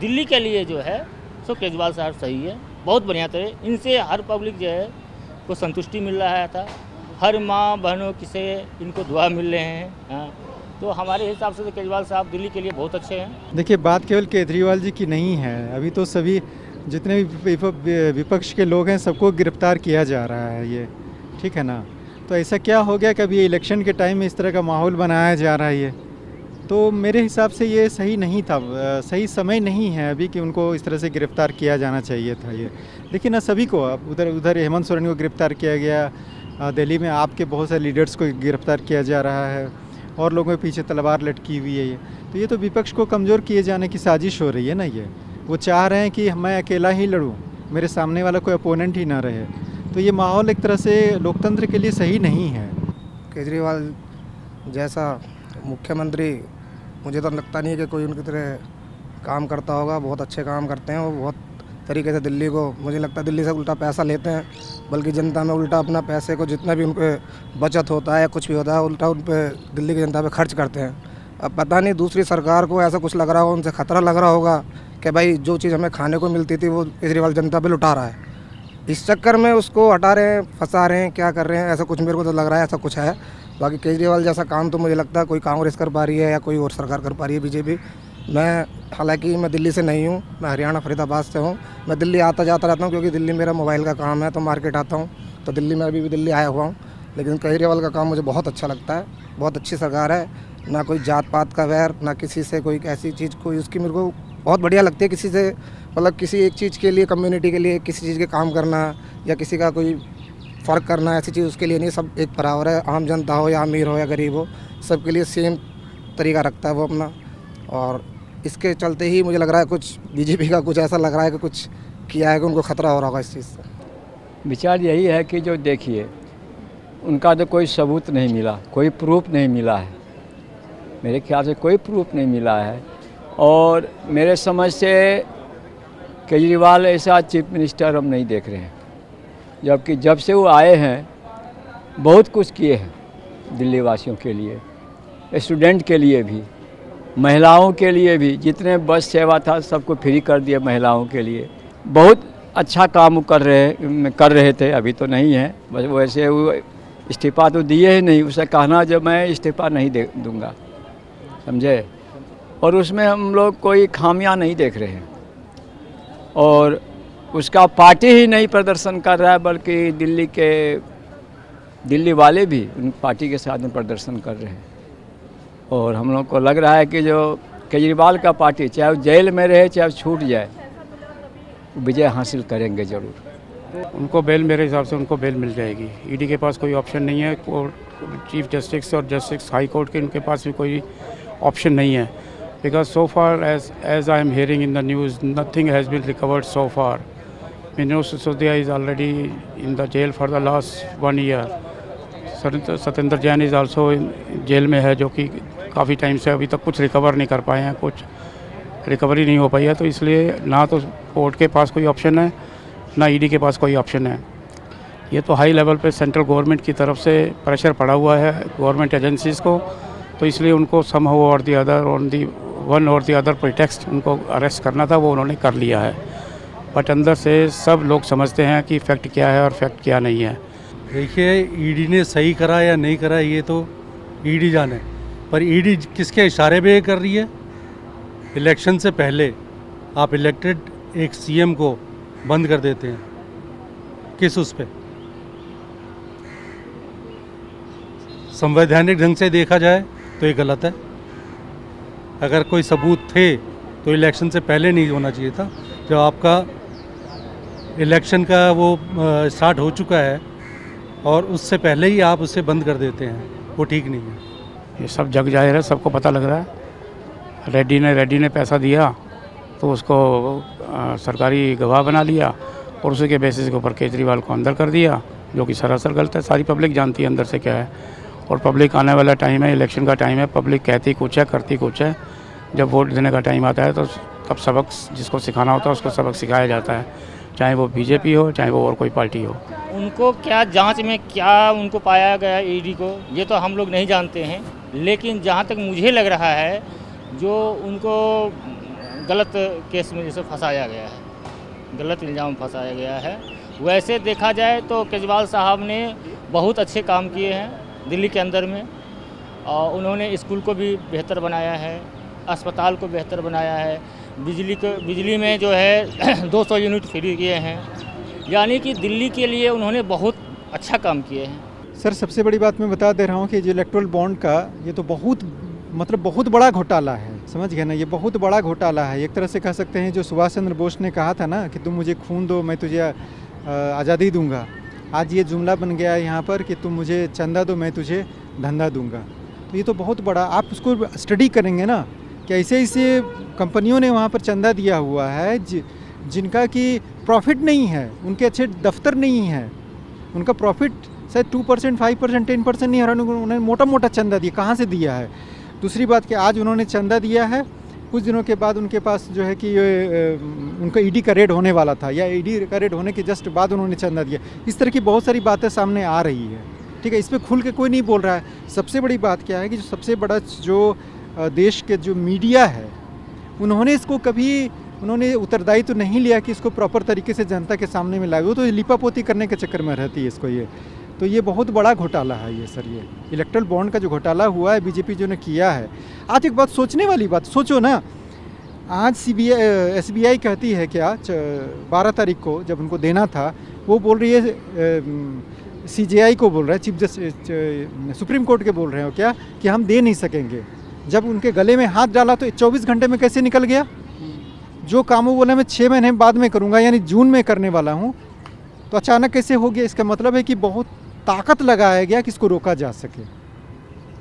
दिल्ली के लिए जो है सो केजरीवाल साहब सही है, बहुत बढ़िया तरह इनसे हर पब्लिक जो है को संतुष्टि मिल रहा था। हर माँ बहनों से इनको दुआ मिल रहे हैं। हाँ, तो हमारे हिसाब से तो केजरीवाल साहब दिल्ली के लिए बहुत अच्छे हैं। देखिए, बात केवल केजरीवाल जी की नहीं है, अभी तो सभी जितने भी विपक्ष के लोग हैं सबको गिरफ्तार किया जा रहा है ये, ठीक है ना। तो ऐसा क्या हो गया कि अभी इलेक्शन के टाइम में इस तरह का माहौल बनाया जा रहा है ये, तो मेरे हिसाब से ये सही नहीं था, सही समय नहीं है अभी कि उनको इस तरह से गिरफ्तार किया जाना चाहिए था ये। देखिए ना, सभी को अब उधर हेमंत सोरेन को गिरफ्तार किया गया, दिल्ली में आपके बहुत सारे लीडर्स को गिरफ्तार किया जा रहा है और लोगों के पीछे तलवार लटकी हुई है ये। तो ये तो विपक्ष को कमज़ोर किए जाने की साजिश हो रही है ना ये। वो चाह रहे हैं कि मैं अकेला ही लड़ूँ, मेरे सामने वाला कोई अपोनेंट ही ना रहे। तो ये माहौल एक तरह से लोकतंत्र के लिए सही नहीं है। केजरीवाल जैसा मुख्यमंत्री मुझे तो लगता नहीं है कि कोई उनकी तरह काम करता होगा। बहुत अच्छे काम करते हैं वो, बहुत तरीके से दिल्ली को, मुझे लगता है दिल्ली से उल्टा पैसा लेते हैं, बल्कि जनता में उल्टा अपना पैसे को जितना भी उनके बचत होता है या कुछ भी होता है उल्टा उन पर दिल्ली की जनता पे खर्च करते हैं। अब पता नहीं दूसरी सरकार को ऐसा कुछ लग रहा होगा, उनसे खतरा लग रहा होगा कि भाई जो चीज़ हमें खाने को मिलती थी वो केजरीवाल जनता पे लुटा रहा है। इस चक्कर में उसको हटा रहे हैं, फंसा रहे हैं, क्या कर रहे हैं, ऐसा कुछ मेरे को तो लग रहा है ऐसा कुछ है। बाकी केजरीवाल जैसा काम तो मुझे लगता है कोई कांग्रेस कर पा रही है या कोई और सरकार कर पा रही है, बीजेपी। मैं हालांकि मैं दिल्ली से नहीं हूँ, मैं हरियाणा फरीदाबाद से हूँ। मैं दिल्ली आता जाता रहता हूँ क्योंकि दिल्ली मेरा मोबाइल का काम है, तो मार्केट आता हूँ, तो दिल्ली में अभी भी दिल्ली आया हुआ हूँ। लेकिन केजरीवाल का काम मुझे बहुत अच्छा लगता है, बहुत अच्छी सरकार है, ना कोई जात पात का वैर, ना किसी से कोई ऐसी चीज़ कोई उसकी मेरे को बहुत बढ़िया लगती है। किसी से मतलब किसी एक चीज़ के लिए, कम्युनिटी के लिए किसी चीज़ के काम करना या किसी का कोई फ़र्क करना, ऐसी चीज़ उसके लिए नहीं, सब एक बराबर है। आम जनता हो या अमीर हो या गरीब हो, सबके लिए सेम तरीका रखता है वो अपना। और इसके चलते ही मुझे लग रहा है कुछ बीजेपी का कुछ ऐसा लग रहा है कि कुछ किया है कि उनको ख़तरा हो रहा होगा इस चीज़ से। विचार यही है कि जो देखिए उनका तो कोई सबूत नहीं मिला, कोई प्रूफ नहीं मिला है, मेरे ख्याल से कोई प्रूफ नहीं मिला है। और मेरे समझ से केजरीवाल ऐसा चीफ मिनिस्टर हम नहीं देख रहे हैं, जबकि जब से वो आए हैं बहुत कुछ किए हैं दिल्ली वासियों के लिए, स्टूडेंट के लिए भी, महिलाओं के लिए भी, जितने बस सेवा था सबको फ्री कर दिया महिलाओं के लिए। बहुत अच्छा काम कर रहे थे, अभी तो नहीं है, बस वैसे वो इस्तीफ़ा तो दिए ही नहीं, उसे कहना जब मैं इस्तीफ़ा नहीं दूंगा, समझे। और उसमें हम लोग कोई खामियां नहीं देख रहे हैं, और उसका पार्टी ही नहीं प्रदर्शन कर रहा है, बल्कि दिल्ली वाले भी उन पार्टी के साथ में प्रदर्शन कर रहे हैं। और हम लोग को लग रहा है कि जो केजरीवाल का पार्टी, चाहे वो जेल में रहे चाहे छूट जाए, विजय हासिल करेंगे ज़रूर। उनको बेल, मेरे हिसाब से उनको बेल मिल जाएगी। ईडी के पास कोई ऑप्शन नहीं है, और चीफ जस्टिस और जस्टिस हाई कोर्ट के उनके पास भी कोई ऑप्शन नहीं है। Because so far as I am hearing in the news, nothing has been recovered so far. Manoj Sisodia is already in the jail for the last 1 year. Satyendra Jain is also jail में है, जो कि काफ़ी टाइम से अभी तक कुछ रिकवर नहीं कर पाए हैं, कुछ रिकवरी नहीं हो पाई है। तो इसलिए ना तो कोर्ट के पास कोई ऑप्शन है, ना ईडी के पास कोई ऑप्शन है। ये तो हाई लेवल पे सेंट्रल गवर्नमेंट की तरफ से प्रेशर पड़ा हुआ है गवर्नमेंट एजेंसीज़ को, तो इसलिए उनको समहाउ और the other, on the one और दी अदर प्रिटेक्स्ट उनको अरेस्ट करना था, वो उन्होंने कर लिया है। बट अंदर से सब लोग समझते हैं कि फैक्ट क्या है और फैक्ट क्या नहीं है। देखिए, ईडी ने सही करा या नहीं करा ये तो ईडी जाने, पर ईडी किसके इशारे पे कर रही है? इलेक्शन से पहले आप इलेक्टेड एक सीएम को बंद कर देते हैं, किस उस पे? संवैधानिक ढंग से देखा जाए तो ये गलत है। अगर कोई सबूत थे तो इलेक्शन से पहले नहीं होना चाहिए था। जब आपका इलेक्शन का वो स्टार्ट हो चुका है और उससे पहले ही आप उसे बंद कर देते हैं, वो ठीक नहीं है। ये सब जग जाहिर है, सबको पता लग रहा है। रेड्डी ने पैसा दिया तो उसको सरकारी गवाह बना लिया और उसी के बेसिस के ऊपर केजरीवाल को अंदर कर दिया, जो कि सरासर गलत है। सारी पब्लिक जानती है अंदर से क्या है, और पब्लिक आने वाला टाइम है, इलेक्शन का टाइम है, पब्लिक कहती कुछ है करती कुछ है। जब वोट देने का टाइम आता है तो तब सबक जिसको सिखाना होता है उसको सबक सिखाया जाता है, चाहे वो बीजेपी हो चाहे वो और कोई पार्टी हो। उनको क्या जांच में क्या उनको पाया गया ईडी को, ये तो हम लोग नहीं जानते हैं। लेकिन जहाँ तक मुझे लग रहा है, जो उनको गलत केस में जैसे फंसाया गया है, गलत इल्ज़ाम में फंसाया गया है। वैसे देखा जाए तो केजरीवाल साहब ने बहुत अच्छे काम किए हैं दिल्ली के अंदर में, और उन्होंने स्कूल को भी बेहतर बनाया है, अस्पताल को बेहतर बनाया है, बिजली में जो है 200 यूनिट फ्री किए हैं, यानी कि दिल्ली के लिए उन्होंने बहुत अच्छा काम किए हैं। सर सबसे बड़ी बात मैं बता दे रहा हूँ कि जो इलेक्टोरल बॉन्ड का ये तो बहुत बहुत बड़ा घोटाला है, समझ गए ना, ये बहुत बड़ा घोटाला है। एक तरह से कह सकते हैं जो सुभाष चंद्र बोस ने कहा था ना कि तुम मुझे खून दो मैं तुझे आज़ादी दूंगा, आज ये जुमला बन गया है यहाँ पर कि तुम मुझे चंदा दो मैं तुझे धंधा दूंगा। तो ये तो बहुत बड़ा, आप उसको स्टडी करेंगे ना कि ऐसे ऐसे कंपनियों ने वहाँ पर चंदा दिया हुआ है जिनका कि प्रॉफिट नहीं है, उनके अच्छे दफ्तर नहीं है, उनका प्रॉफिट शायद 2%, 5%, 10% नहीं है, उन्होंने मोटा मोटा चंदा दिया। कहाँ से दिया है? दूसरी बात कि आज उन्होंने चंदा दिया है, कुछ दिनों के बाद उनके पास जो है कि उनका ईडी का रेड होने वाला था, या ईडी का रेड होने के जस्ट बाद उन्होंने चंदा दिया। इस तरह की बहुत सारी बातें सामने आ रही है, ठीक है, इस पर खुल के कोई नहीं बोल रहा है। सबसे बड़ी बात क्या है कि जो सबसे बड़ा जो देश के जो मीडिया है उन्होंने इसको कभी उन्होंने उत्तरदायित्व तो नहीं लिया कि इसको प्रॉपर तरीके से जनता के सामने में लाए, वो तो लिपापोती करने के चक्कर में रहती है इसको ये। तो ये बहुत बड़ा घोटाला है ये सर, ये इलेक्ट्रल बॉन्ड का जो घोटाला हुआ है बीजेपी जो ने किया है। आज एक बात सोचने वाली बात, सोचो ना, आज SBI कहती है कि आज 12 तारीख को जब उनको देना था, वो बोल रही है CJI को बोल रहा है, चीफ जस्टिस सुप्रीम कोर्ट के बोल रहे हो क्या कि हम दे नहीं सकेंगे। जब उनके गले में हाथ डाला तो 24 घंटे में कैसे निकल गया? जो काम वो बोले मैं 6 महीने बाद में करूँगा, यानी जून में करने वाला हूँ, तो अचानक कैसे हो गया? इसका मतलब है कि बहुत ताकत लगाया गया कि इसको रोका जा सके।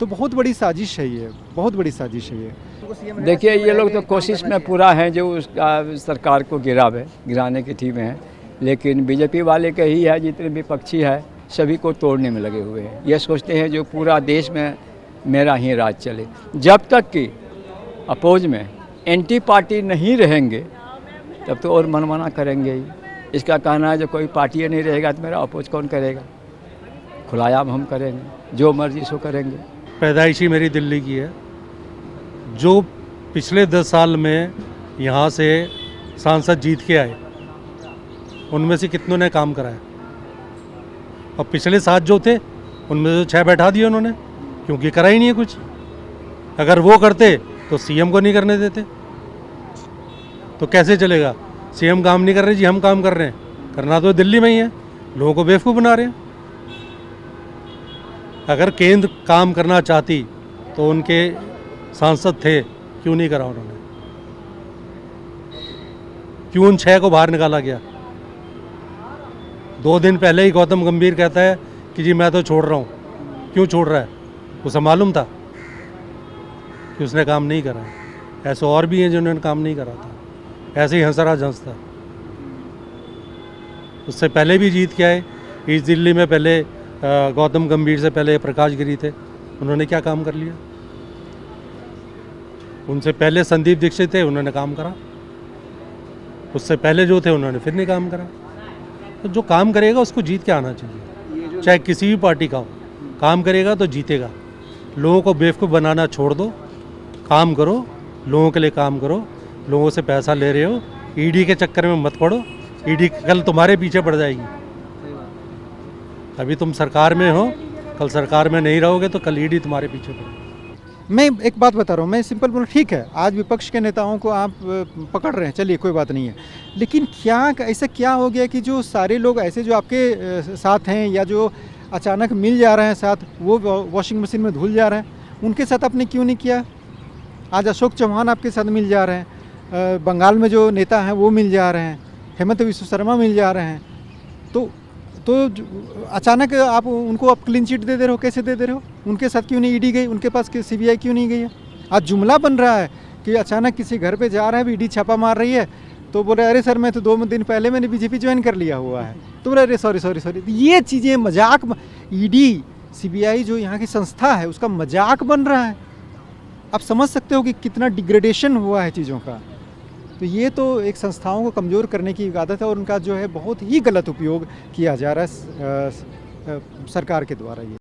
तो बहुत बड़ी साजिश है ये, बहुत बड़ी साजिश है ये। देखिए ये लोग तो कोशिश में पूरा हैं जो उसका सरकार को गिराने की टीम है, लेकिन बीजेपी वाले के ही है, जितने विपक्षी है सभी को तोड़ने में लगे हुए हैं। ये सोचते हैं जो पूरा देश में मेरा ही राज चले। जब तक कि अपोज में एंटी पार्टी नहीं रहेंगे तब तो और मनमाना करेंगे ही। इसका कहना है जो कोई पार्टी नहीं रहेगा तो मेरा अपोज कौन करेगा, खुलायाम हम करेंगे, जो मर्जी सो करेंगे। पैदाइशी मेरी दिल्ली की है, जो पिछले 10 साल में यहाँ से सांसद जीत के आए उनमें से कितनों ने काम कराया, और पिछले 7 जो थे उनमें से 6 बैठा दिए उन्होंने, क्योंकि करा ही नहीं है कुछ। अगर वो करते तो CM को नहीं करने देते, तो कैसे चलेगा? CM काम नहीं कर रहे जी, हम काम कर रहे हैं, करना तो दिल्ली में ही है, लोगों को बेवकूफ़ बना रहे हैं। अगर केंद्र काम करना चाहती तो उनके सांसद थे, क्यों नहीं करा उन्होंने? क्यों उन 6 को बाहर निकाला गया? 2 दिन पहले ही गौतम गंभीर कहता है कि जी मैं तो छोड़ रहा हूँ। क्यों छोड़ रहा है? उसे मालूम था कि उसने काम नहीं करा। ऐसे और भी हैं जिन्होंने काम नहीं करा था, ऐसे ही हंसराज हंसता। उससे पहले भी जीत के आए। ईस्ट दिल्ली में पहले गौतम गंभीर से पहले प्रकाश गिरी थे, उन्होंने क्या काम कर लिया? उनसे पहले संदीप दीक्षित थे, उन्होंने काम करा। उससे पहले जो थे उन्होंने फिर नहीं काम करा। तो जो काम करेगा उसको जीत के आना चाहिए, चाहे किसी भी पार्टी का हो। काम करेगा तो जीतेगा। लोगों को बेवकूफ़ बनाना छोड़ दो, काम करो, लोगों के लिए काम करो। लोगों से पैसा ले रहे हो, ईडी के चक्कर में मत पड़ो। ईडी कल तुम्हारे पीछे पड़ जाएगी। अभी तुम सरकार में हो, कल सरकार में नहीं रहोगे तो कल ईडी तुम्हारे पीछे पड़ेगी। मैं एक बात बता रहा हूँ, मैं सिंपल बोलूँ, ठीक है आज विपक्ष के नेताओं को आप पकड़ रहे हैं, चलिए कोई बात नहीं है, लेकिन क्या ऐसा क्या हो गया कि जो सारे लोग ऐसे जो आपके साथ हैं या जो अचानक मिल जा रहे हैं साथ, वो वॉशिंग मशीन में धुल जा रहे हैं, उनके साथ आपने क्यों नहीं किया? आज अशोक चौहान आपके साथ मिल जा रहे हैं, बंगाल में जो नेता हैं वो मिल जा रहे हैं, हेमंत विश्व शर्मा मिल जा रहे हैं, तो अचानक आप उनको आप क्लीन चिट दे रहे हो, कैसे दे रहे हो? उनके साथ क्यों नहीं ईडी गई? उनके पास CBI क्यों नहीं गई है? आज जुमला बन रहा है कि अचानक किसी घर पे जा रहे हैं, ईडी छापा मार रही है, तो बोले अरे सर मैं तो 2 दिन पहले मैंने बीजेपी ज्वाइन कर लिया हुआ है, तो बोले अरे सॉरी। ये चीज़ें मजाक, ईडी CBI जो यहाँ की संस्था है उसका मजाक बन रहा है। आप समझ सकते हो कि कितना डिग्रेडेशन हुआ है चीज़ों का। तो ये तो एक संस्थाओं को कमज़ोर करने की आदत है और उनका जो है बहुत ही गलत उपयोग किया जा रहा है सरकार के द्वारा। ये